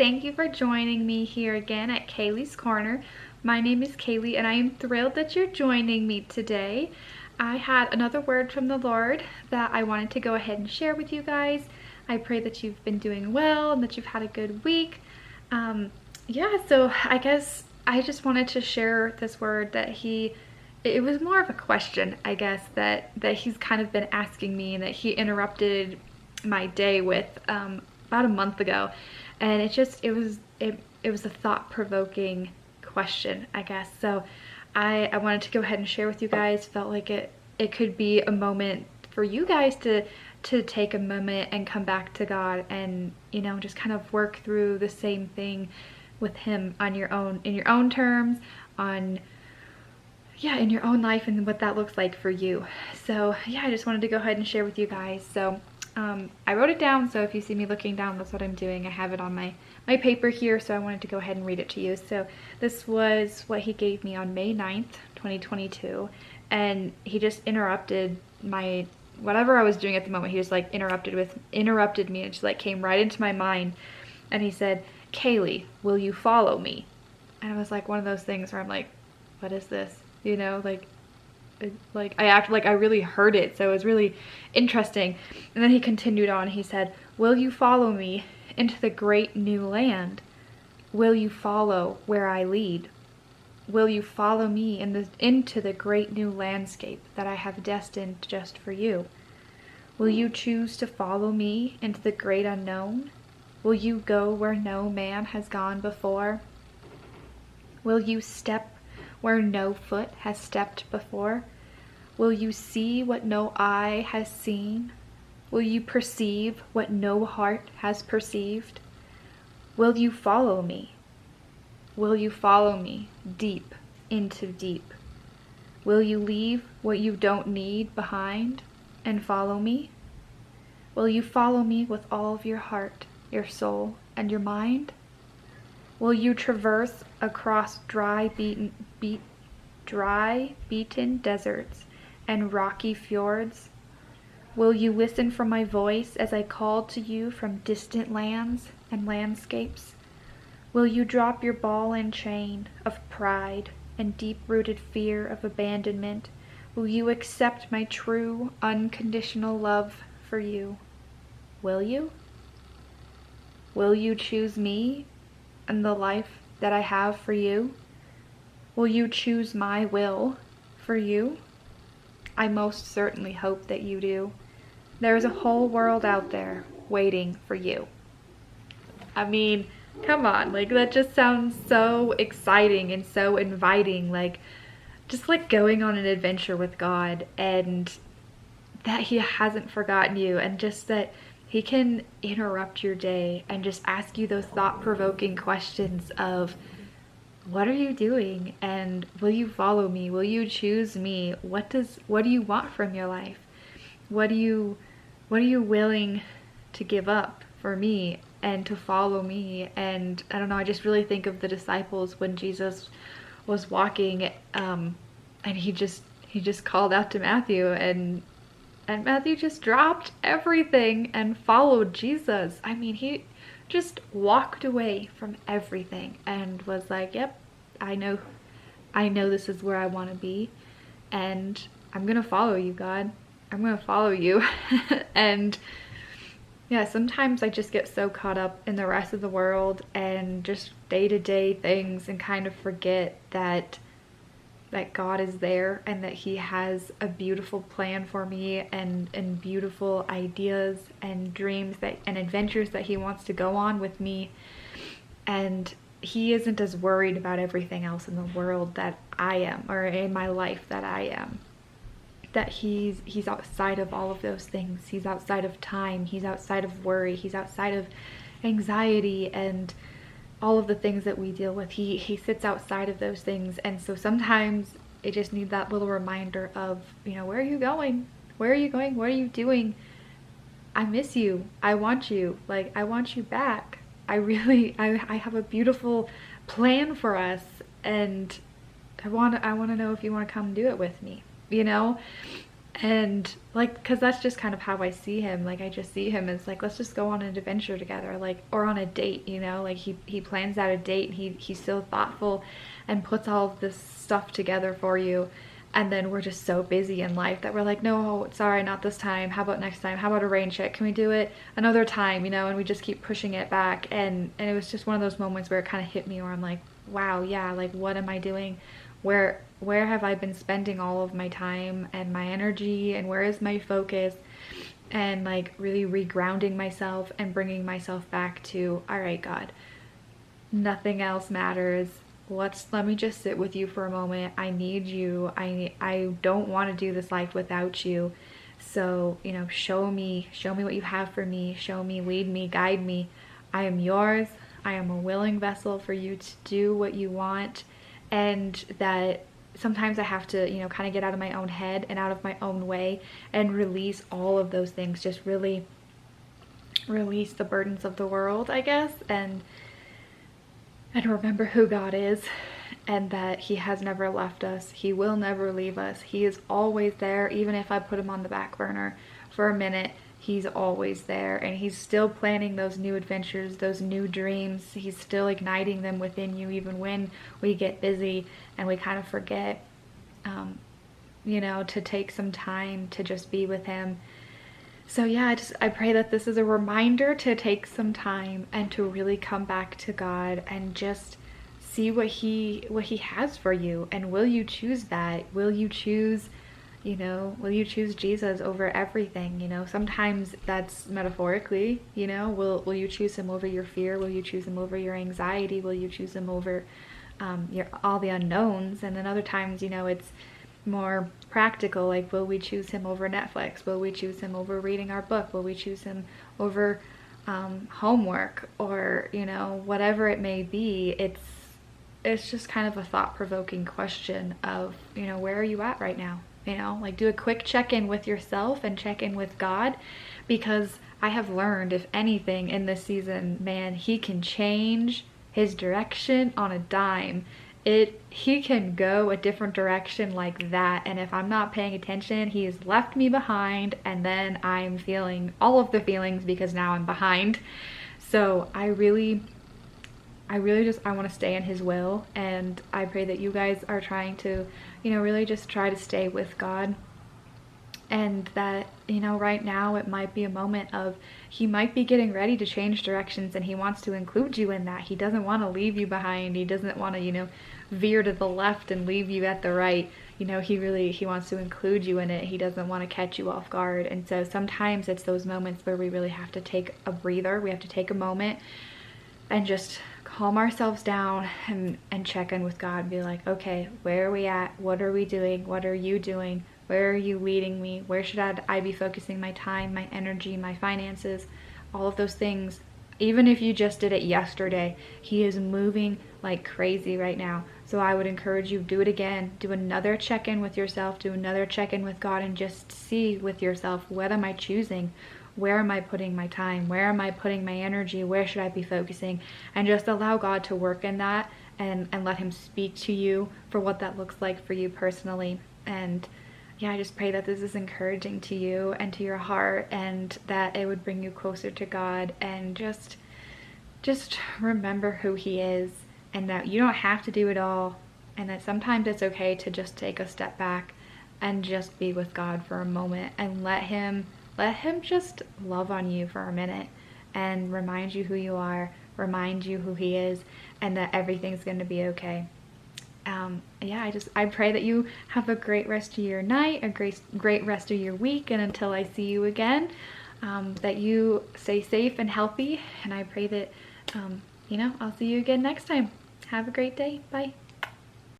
Thank you for joining me here again at Kaylee's Corner. My name is Kaylee and I am thrilled that you're joining me today. I had another word from the Lord that I wanted to go ahead and share with you guys. I pray that you've been doing well and that you've had a good week. So I guess I just wanted to share this word that it was more of a question, I guess, that he's kind of been asking me and that he interrupted my day with about a month ago. And it was a thought-provoking question, I guess. So I wanted to go ahead and share with you guys. Felt like it could be a moment for you guys to take a moment and come back to God and, just kind of work through the same thing with him on your own, in your own terms, in your own life and what that looks like for you. So I just wanted to go ahead and share with you guys. So I wrote it down, so if you see me looking down, that's what I'm doing. I have it on my paper here, so I wanted to go ahead and read it to you. So this was what he gave me on May 9th, 2022, and he just interrupted whatever I was doing at the moment. He just like interrupted me, and just like came right into my mind, and he said, "Kaylee, will you follow me?" And it was like one of those things where I'm like, what is this? Like I acted like I really heard it, so it was really interesting. And then he continued on. He said, "Will you follow me into the great new land? Will you follow where I lead? Will you follow me into the great new landscape that I have destined just for you? Will you choose to follow me into the great unknown? Will you go where no man has gone before? Will you step where no foot has stepped before? Will you see what no eye has seen? Will you perceive what no heart has perceived? Will you follow me? Will you follow me deep into deep? Will you leave what you don't need behind and follow me? Will you follow me with all of your heart, your soul, and your mind? Will you traverse across dry, beaten deserts and rocky fjords? Will you listen for my voice as I call to you from distant lands and landscapes? Will you drop your ball and chain of pride and deep-rooted fear of abandonment? Will you accept my true, unconditional love for you? Will you? Will you choose me and the life that I have for you? Will you choose my will for you? I most certainly hope that you do. There is a whole world out there waiting for you. I mean, come on, like that just sounds so exciting and so inviting, just like going on an adventure with God, and that he hasn't forgotten you, and just that he can interrupt your day and just ask you those thought-provoking questions of, what are you doing? And will you follow me? Will you choose me? What do you want from your life? What are you willing to give up for me and to follow me? And I don't know, I just really think of the disciples when Jesus was walking, and he just called out to Matthew, and Matthew just dropped everything and followed Jesus. I mean, he just walked away from everything and was like, yep, I know this is where I want to be, and I'm gonna follow you, God. I'm gonna follow you. And sometimes I just get so caught up in the rest of the world and just day-to-day things and kind of forget that God is there and that he has a beautiful plan for me and beautiful ideas and dreams and adventures that he wants to go on with me. And he isn't as worried about everything else in the world that I am, or in my life that I am. That he's outside of all of those things. He's outside of time. He's outside of worry. He's outside of anxiety and all of the things that we deal with. He sits outside of those things. And so sometimes I just need that little reminder of, where are you going? Where are you going? What are you doing? I miss you. I want you. I want you back. I have a beautiful plan for us, and I want to know if you want to come do it with me, And like, because that's just kind of how I see him. Like, I just see him as like, let's just go on an adventure together, like, or on a date, you know, like he plans out a date, and he's so thoughtful and puts all of this stuff together for you. And then we're just so busy in life that we're like, no, sorry, not this time. How about next time? How about arrange it? Can we do it another time? You know, and we just keep pushing it back. And it was just one of those moments where it kind of hit me where I'm like, wow, yeah, like what am I doing? Where have I been spending all of my time and my energy, and where is my focus? And like really regrounding myself and bringing myself back to, all right, God, nothing else matters. Let me just sit with you for a moment. I need you. I don't want to do this life without you. So, you know, show me what you have for me. Show me, lead me, guide me. I am yours. I am a willing vessel for you to do what you want. And that sometimes I have to, you know, kind of get out of my own head and out of my own way and release all of those things. Just really release the burdens of the world, I guess, and remember who God is, and that he has never left us. He will never leave us. He is always there. Even if I put him on the back burner for a minute, he's always there, and he's still planning those new adventures, those new dreams. He's still igniting them within you, even when we get busy and we kind of forget, you know, to take some time to just be with him. So yeah, I pray that this is a reminder to take some time and to really come back to God and just see what he has for you. And will you choose that? Will you choose, you know, will you choose Jesus over everything? You know, sometimes that's metaphorically, you know, will you choose him over your fear? Will you choose him over your anxiety? Will you choose him over your all the unknowns? And then other times, you know, it's more practical, like, will we choose him over Netflix? Will we choose him over reading our book? Will we choose him over homework? Or, you know, whatever it may be. It's just kind of a thought-provoking question of, you know, where are you at right now? You know, like, do a quick check-in with yourself and check in with God, because I have learned, if anything, in this season, man, he can change his direction on a dime. He can go a different direction like that, and if I'm not paying attention, he has left me behind, and then I'm feeling all of the feelings because now I'm behind. So I want to stay in his will, and I pray that you guys are trying to, you know, really just try to stay with God. And that, you know, right now it might be a moment of, he might be getting ready to change directions, and he wants to include you in that. He doesn't want to leave you behind. He doesn't want to, you know, veer to the left and leave you at the right. You know, he wants to include you in it. He doesn't want to catch you off guard. And so sometimes it's those moments where we really have to take a breather. We have to take a moment and just calm ourselves down and check in with God and be like, okay, where are we at? What are we doing? What are you doing? Where are you leading me? Where should I be focusing my time, my energy, my finances, all of those things? Even if you just did it yesterday, he is moving like crazy right now. So I would encourage you, do it again. Do another check-in with yourself. Do another check-in with God, and just see with yourself, what am I choosing? Where am I putting my time? Where am I putting my energy? Where should I be focusing? And just allow God to work in that, and let him speak to you for what that looks like for you personally. And yeah, I just pray that this is encouraging to you and to your heart, and that it would bring you closer to God, and just remember who he is, and that you don't have to do it all, and that sometimes it's okay to just take a step back and just be with God for a moment, and let him just love on you for a minute and remind you who you are, remind you who he is, and that everything's going to be okay. Yeah, I pray that you have a great rest of your night, a great rest of your week, and until I see you again, that you stay safe and healthy, and I pray that, you know, I'll see you again next time. Have a great day. Bye.